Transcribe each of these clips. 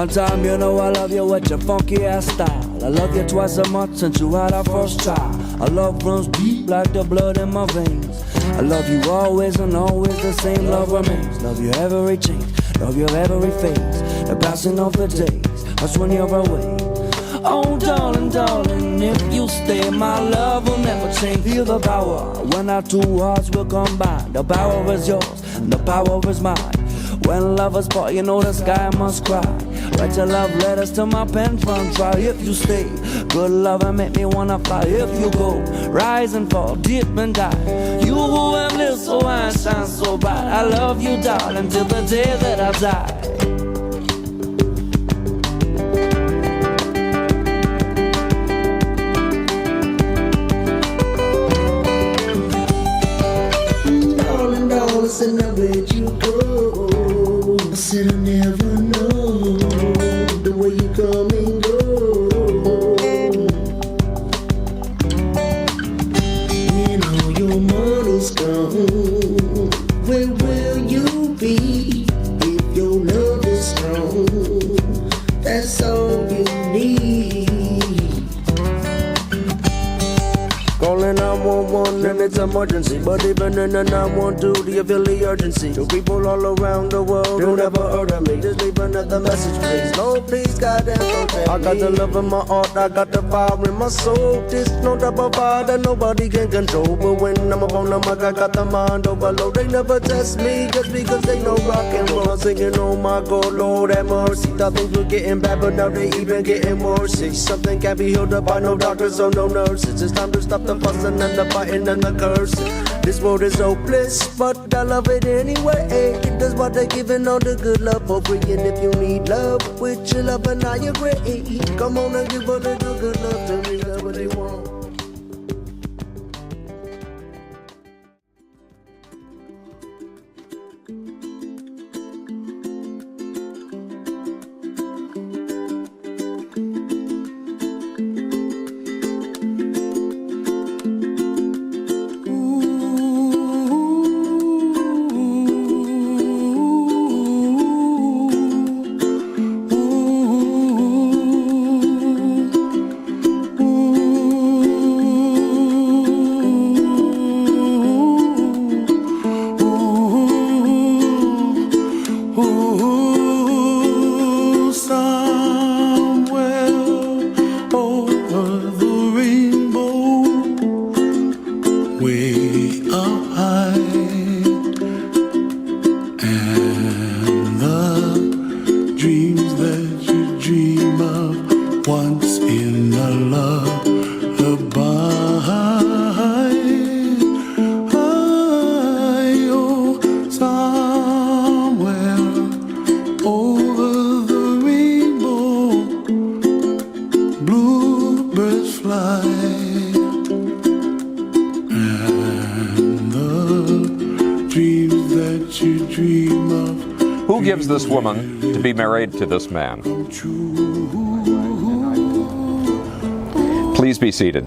One time, you know I love you with your funky ass style. I love you twice a month since you had our first child. Our love runs deep like the blood in my veins. I love you always and always the same love remains. Love you every change, love you every phase. The passing of the days, that's when you're away. Oh darling, darling, if you stay, my love will never change. Feel the power when our two hearts will combine. The power is yours and the power is mine. When lovers part, you know the sky must cry. Write your love letters to my pen from try. If you stay, good love and make me wanna fly. If you go, rise and fall, dip and die. You who have lived so high and shine so bright. I love you, darling, till the day that I die. And now where'd you go? I said I never know the way you come and go. When all your money's gone, where will you be if your love is strong? That's all you need. Calling 911 and it's emergency. But even in the 912, do you feel the urgency? To people all around the world who never heard of me, just leave another message, please. Lord, please, goddamn, protect me. I got the love in my heart, I got the fire in my soul. This no type of fire that nobody can control. But when I'm up on the mic, I got the mind overload. They never test me just because they know rock and roll. I'm singing, oh my God, Lord have mercy. Thought things were getting bad, but now they even getting worse. See, something can't be healed up by no doctors or no nurses. It's time to stop the fussing and the fighting and the cursing. This world is hopeless, but I love it anyway. That's why they're giving all the good love for free. And if you need love, with your love and I agree. Come on and give a little good love to me, that's what they want. Who gives this woman to be married to this man? Please be seated.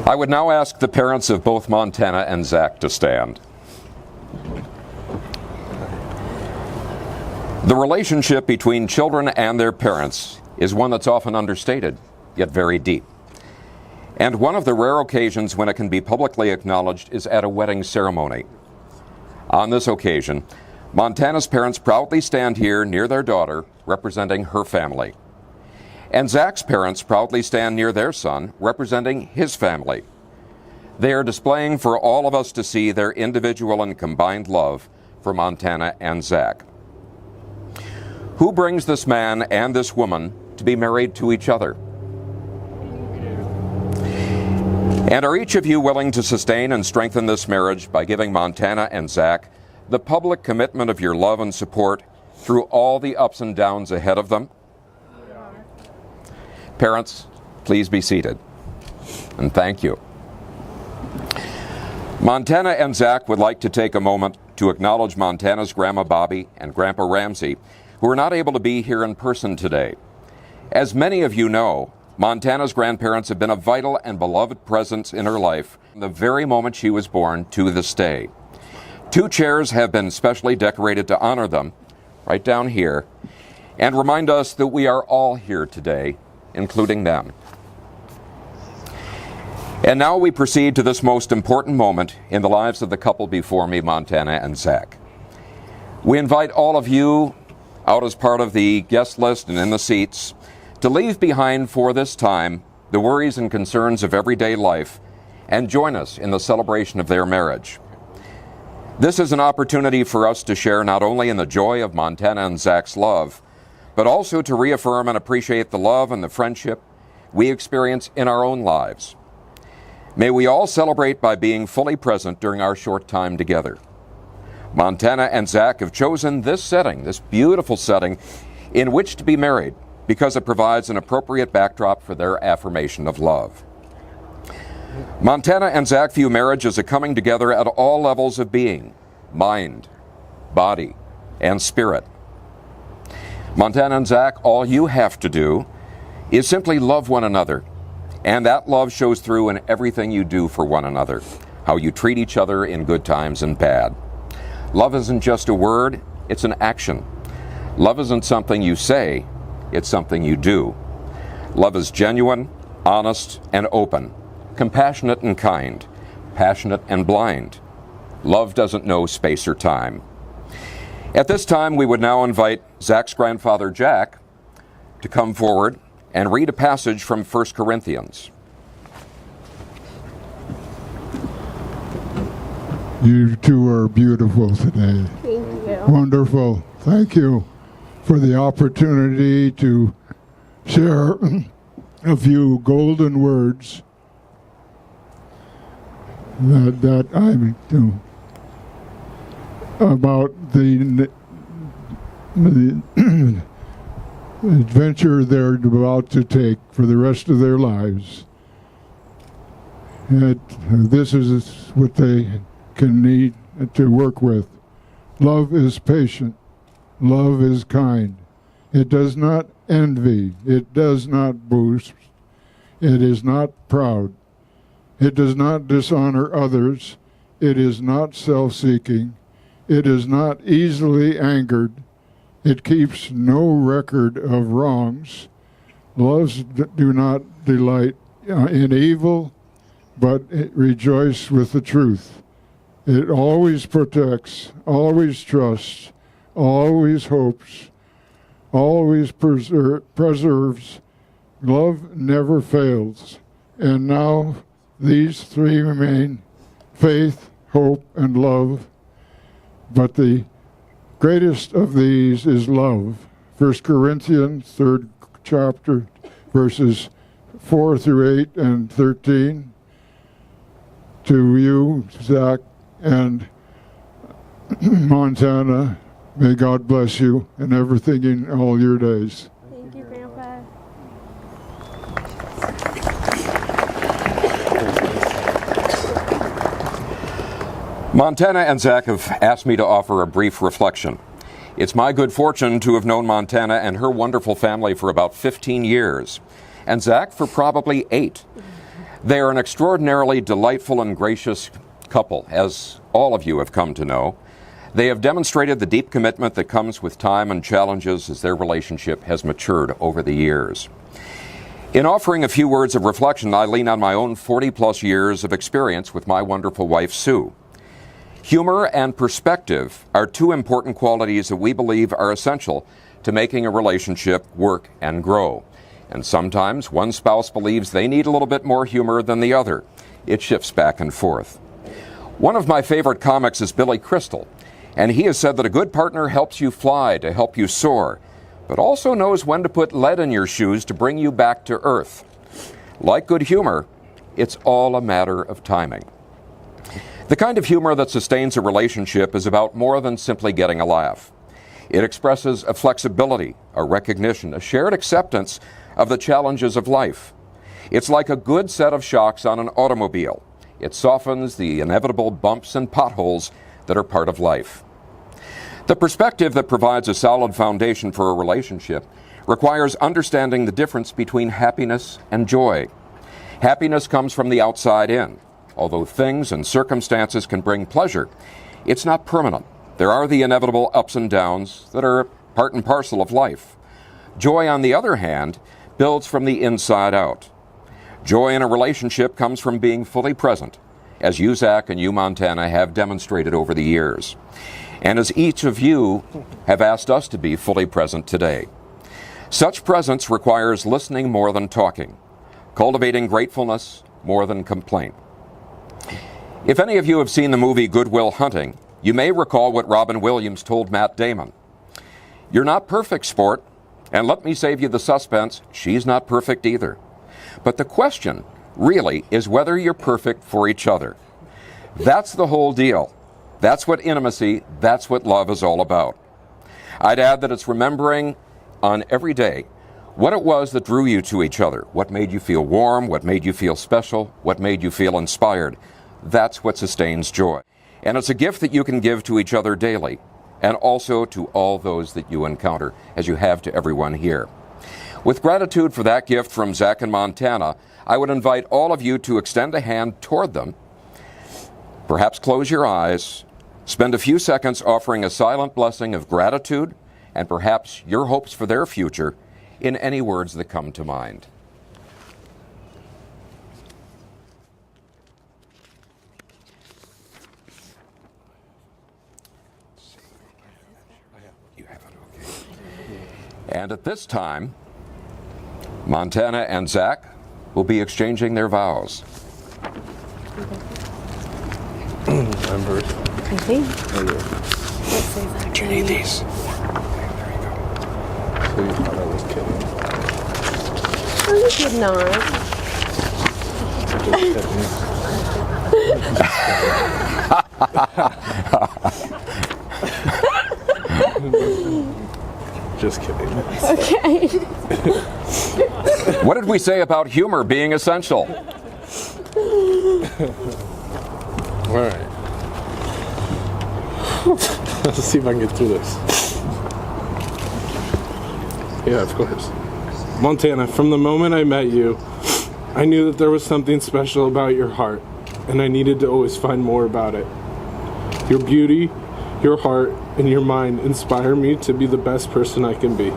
I would now ask the parents of both Montana and Zach to stand. The relationship between children and their parents is one that's often understated, yet very deep. And one of the rare occasions when it can be publicly acknowledged is at a wedding ceremony. On this occasion, Montana's parents proudly stand here near their daughter, representing her family. And Zach's parents proudly stand near their son, representing his family. They are displaying for all of us to see their individual and combined love for Montana and Zach. Who brings this man and this woman to be married to each other? And are each of you willing to sustain and strengthen this marriage by giving Montana and Zach the public commitment of your love and support through all the ups and downs ahead of them? Parents, please be seated. And thank you. Montana and Zach would like to take a moment to acknowledge Montana's Grandma Bobby and Grandpa Ramsey, who are not able to be here in person today. As many of you know, Montana's grandparents have been a vital and beloved presence in her life from the very moment she was born to this day. 2 chairs have been specially decorated to honor them, right down here, and remind us that we are all here today, including them. And now we proceed to this most important moment in the lives of the couple before me, Montana and Zach. We invite all of you out as part of the guest list and in the seats to leave behind for this time the worries and concerns of everyday life and join us in the celebration of their marriage. This is an opportunity for us to share not only in the joy of Montana and Zach's love, but also to reaffirm and appreciate the love and the friendship we experience in our own lives. May we all celebrate by being fully present during our short time together. Montana and Zach have chosen this setting, this beautiful setting, in which to be married, because it provides an appropriate backdrop for their affirmation of love. Montana and Zach view marriage as a coming together at all levels of being, mind, body, and spirit. Montana and Zach, all you have to do is simply love one another, and that love shows through in everything you do for one another, how you treat each other in good times and bad. Love isn't just a word, it's an action. Love isn't something you say, it's something you do. Love is genuine, honest, and open, compassionate and kind, passionate and blind. Love doesn't know space or time. At this time, we would now invite Zach's grandfather, Jack, to come forward and read a passage from 1 Corinthians. You two are beautiful today. Thank you. Wonderful. Thank you for the opportunity to share a few golden words that I do about the adventure they're about to take for the rest of their lives. This is what they can need to work with. Love is patient. Love is kind. It does not envy. It does not boast. It is not proud. It does not dishonor others. It is not self-seeking. It is not easily angered. It keeps no record of wrongs. Loves do not delight in evil, but it rejoice with the truth. It always protects, always trusts, always hopes, always preserves. Love never fails. And now these 3 remain: faith, hope, and love. But the greatest of these is love. 1 Corinthians, 3rd chapter, verses 4 through 8 and 13. To you, Zach and Montana, may God bless you and everything in all your days. Thank you, Grandpa. Montana and Zach have asked me to offer a brief reflection. It's my good fortune to have known Montana and her wonderful family for about 15 years, and Zach for probably 8. They are an extraordinarily delightful and gracious couple, as all of you have come to know. They have demonstrated the deep commitment that comes with time and challenges as their relationship has matured over the years. In offering a few words of reflection, I lean on my own 40-plus years of experience with my wonderful wife, Sue. Humor and perspective are 2 important qualities that we believe are essential to making a relationship work and grow. And sometimes one spouse believes they need a little bit more humor than the other. It shifts back and forth. One of my favorite comics is Billy Crystal, and he has said that a good partner helps you fly to help you soar, but also knows when to put lead in your shoes to bring you back to earth. Like good humor, it's all a matter of timing. The kind of humor that sustains a relationship is about more than simply getting a laugh. It expresses a flexibility, a recognition, a shared acceptance of the challenges of life. It's like a good set of shocks on an automobile. It softens the inevitable bumps and potholes that are part of life. The perspective that provides a solid foundation for a relationship requires understanding the difference between happiness and joy. Happiness comes from the outside in. Although things and circumstances can bring pleasure, it's not permanent. There are the inevitable ups and downs that are part and parcel of life. Joy, on the other hand, builds from the inside out. Joy in a relationship comes from being fully present, as you, Zach, and you, Montana, have demonstrated over the years, and as each of you have asked us to be fully present today. Such presence requires listening more than talking, cultivating gratefulness more than complaint. If any of you have seen the movie Good Will Hunting, you may recall what Robin Williams told Matt Damon. You're not perfect, sport, and let me save you the suspense, she's not perfect either. But the question, really, is whether you're perfect for each other. That's the whole deal. That's what intimacy, that's what love is all about. I'd add that it's remembering on every day what it was that drew you to each other, what made you feel warm, what made you feel special, what made you feel inspired. That's what sustains joy. And it's a gift that you can give to each other daily, and also to all those that you encounter, as you have to everyone here. With gratitude for that gift from Zach and Montana, I would invite all of you to extend a hand toward them. Perhaps close your eyes, spend a few seconds offering a silent blessing of gratitude, and perhaps your hopes for their future in any words that come to mind. You have it, okay. And at this time, Montana and Zach will be exchanging their vows. Okay. Let's say that. Do you need these? So you thought I was kidding. Oh, you did not. Just kidding. Okay. What did we say about humor being essential? All right. Let's see if I can get through this. Yeah, of course. Montana, from the moment I met you, I knew that there was something special about your heart, and I needed to always find more about it. Your beauty, your heart, and your mind inspire me to be the best person I can be.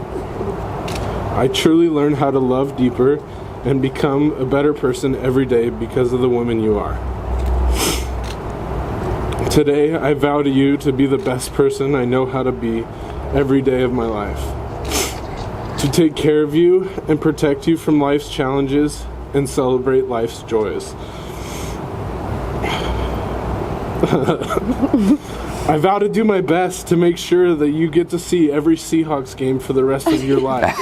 I truly learn how to love deeper and become a better person every day because of the woman you are. Today, I vow to you to be the best person I know how to be every day of my life. To take care of you and protect you from life's challenges and celebrate life's joys. I vow to do my best to make sure that you get to see every Seahawks game for the rest of your life.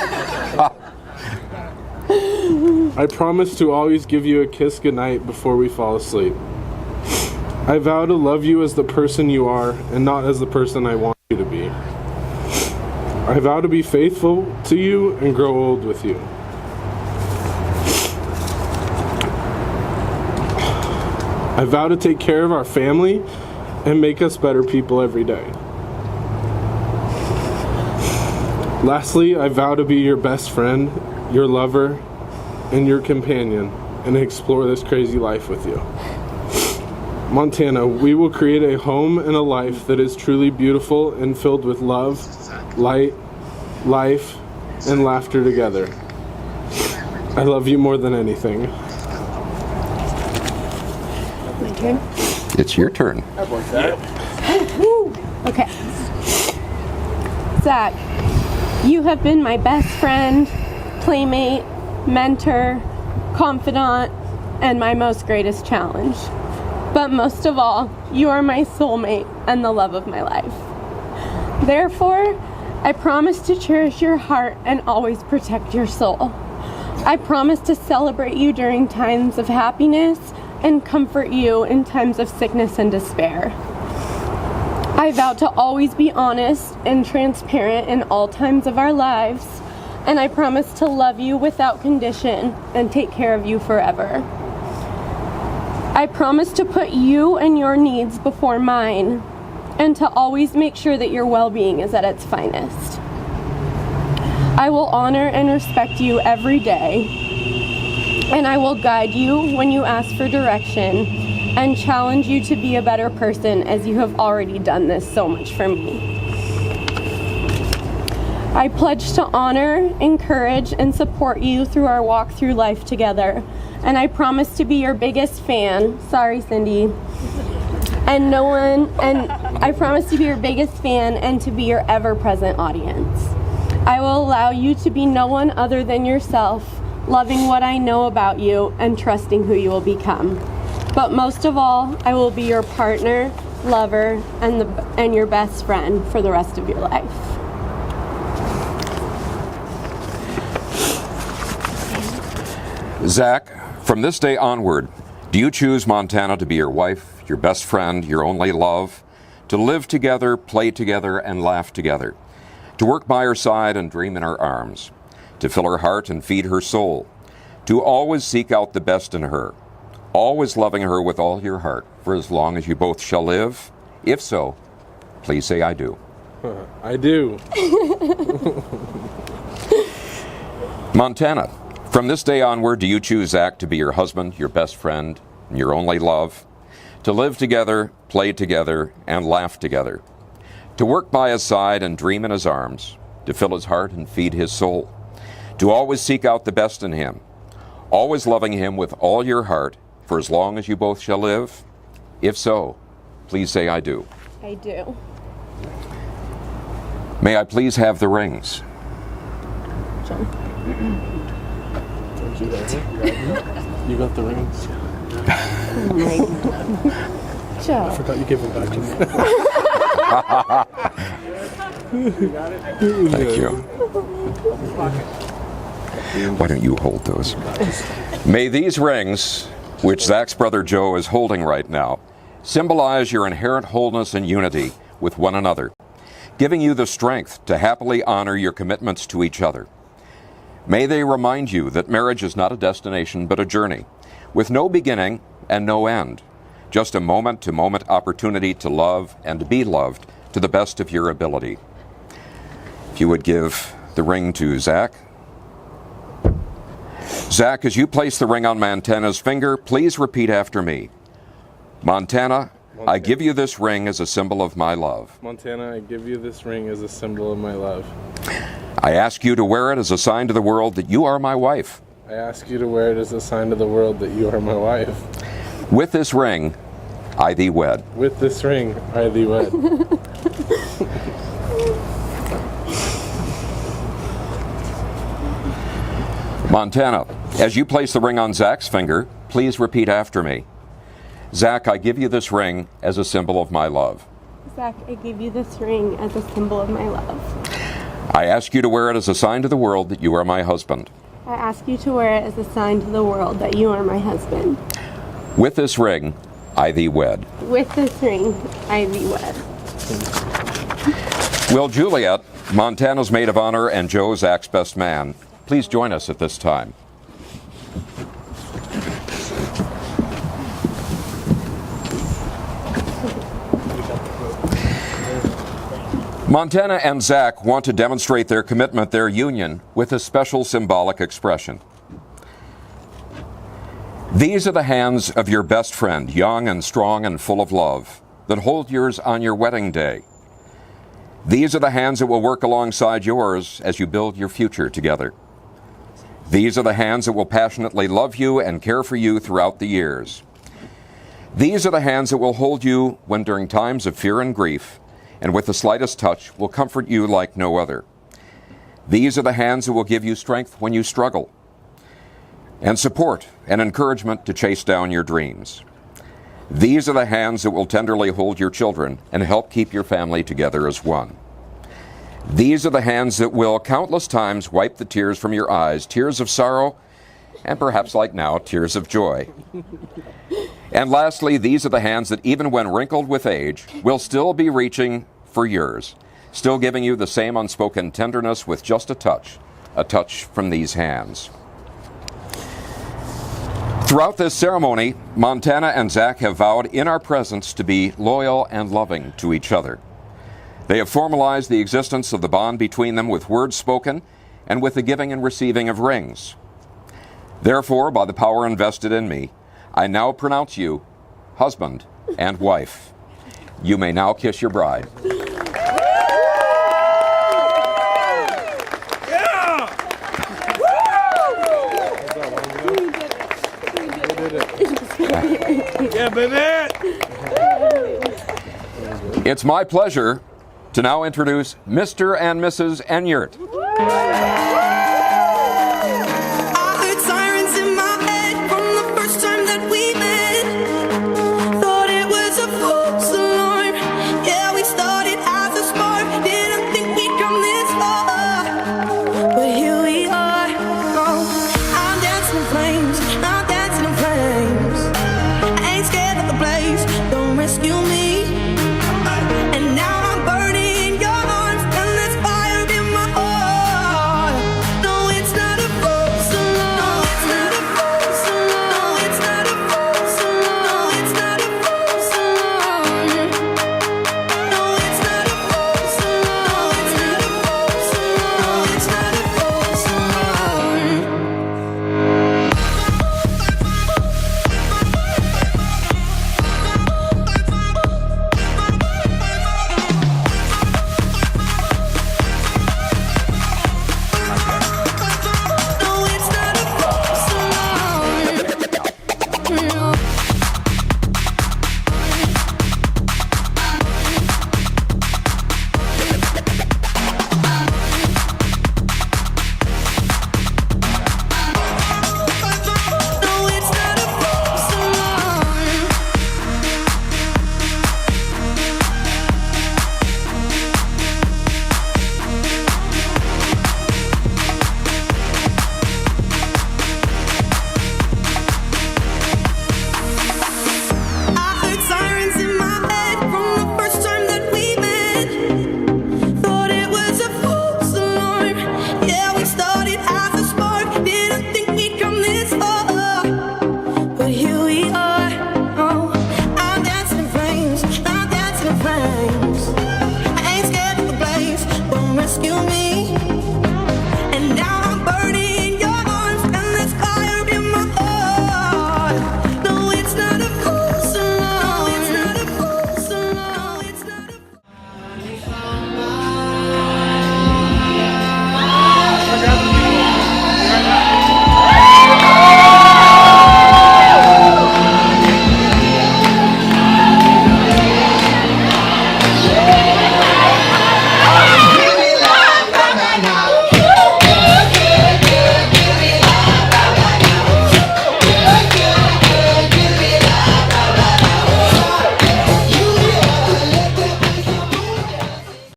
I promise to always give you a kiss goodnight before we fall asleep. I vow to love you as the person you are and not as the person I want you to be. I vow to be faithful to you and grow old with you. I vow to take care of our family and make us better people every day. Lastly, I vow to be your best friend, your lover, and your companion, and explore this crazy life with you. Montana, we will create a home and a life that is truly beautiful and filled with love, light, life, and laughter together. I love you more than anything. My turn? It's your turn. Okay. Zach, you have been my best friend, playmate, mentor, confidant, and my most greatest challenge. But most of all, you are my soulmate and the love of my life. Therefore, I promise to cherish your heart and always protect your soul. I promise to celebrate you during times of happiness and comfort you in times of sickness and despair. I vow to always be honest and transparent in all times of our lives, and I promise to love you without condition and take care of you forever. I promise to put you and your needs before mine. and to always make sure that your well-being is at its finest. I will honor and respect you every day, and I will guide you when you ask for direction and challenge you to be a better person, as you have already done this so much for me. I pledge to honor, encourage, and support you through our walk through life together, and I promise to be your biggest fan. Sorry, Cindy. And I promise to be your biggest fan and to be your ever-present audience. I will allow you to be no one other than yourself, loving what I know about you and trusting who you will become. But most of all, I will be your partner, lover, and your best friend for the rest of your life. Zach, from this day onward, do you choose Montana to be your wife, your best friend, your only love, to live together, play together, and laugh together, to work by her side and dream in her arms, to fill her heart and feed her soul, to always seek out the best in her, always loving her with all your heart for as long as you both shall live? If so, please say I do. I do. Montana, from this day onward, do you choose Zach to be your husband, your best friend, and your only love, to live together, play together, and laugh together, to work by his side and dream in his arms, to fill his heart and feed his soul, to always seek out the best in him, always loving him with all your heart for as long as you both shall live? If so, please say I do. I do. May I please have the rings? You got the rings. Oh my God. Joe. I forgot you gave them back to me. Thank you. Why don't you hold those? May these rings, which Zach's brother Joe is holding right now, symbolize your inherent wholeness and unity with one another, giving you the strength to happily honor your commitments to each other. May they remind you that marriage is not a destination but a journey, with no beginning and no end, just a moment-to-moment opportunity to love and to be loved to the best of your ability. If you would give the ring to Zach. Zach, as you place the ring on Montana's finger, please repeat after me. Montana, I give you this ring as a symbol of my love. Montana, I give you this ring as a symbol of my love. I ask you to wear it as a sign to the world that you are my wife. I ask you to wear it as a sign to the world that you are my wife. With this ring, I thee wed. With this ring, I thee wed. Montana, as you place the ring on Zach's finger, please repeat after me. Zach, I give you this ring as a symbol of my love. Zach, I give you this ring as a symbol of my love. I ask you to wear it as a sign to the world that you are my husband. I ask you to wear it as a sign to the world that you are my husband. With this ring, I thee wed. With this ring, I thee wed. Will Juliet, Montana's maid of honor and Joe, Zach's best man, please join us at this time. Montana and Zach want to demonstrate their commitment, their union, with a special symbolic expression. These are the hands of your best friend, young and strong and full of love, that hold yours on your wedding day. These are the hands that will work alongside yours as you build your future together. These are the hands that will passionately love you and care for you throughout the years. These are the hands that will hold you when during times of fear and grief, and with the slightest touch will comfort you like no other. These are the hands that will give you strength when you struggle, and support and encouragement to chase down your dreams. These are the hands that will tenderly hold your children and help keep your family together as one. These are the hands that will countless times wipe the tears from your eyes, tears of sorrow, and perhaps like now, tears of joy. And lastly, these are the hands that even when wrinkled with age, will still be reaching for yours, still giving you the same unspoken tenderness with just a touch from these hands. Throughout this ceremony, Montana and Zach have vowed in our presence to be loyal and loving to each other. They have formalized the existence of the bond between them with words spoken and with the giving and receiving of rings. Therefore, by the power invested in me, I now pronounce you husband and wife. You may now kiss your bride. Yeah, baby! It's my pleasure to now introduce Mr. and Mrs. Enyeart.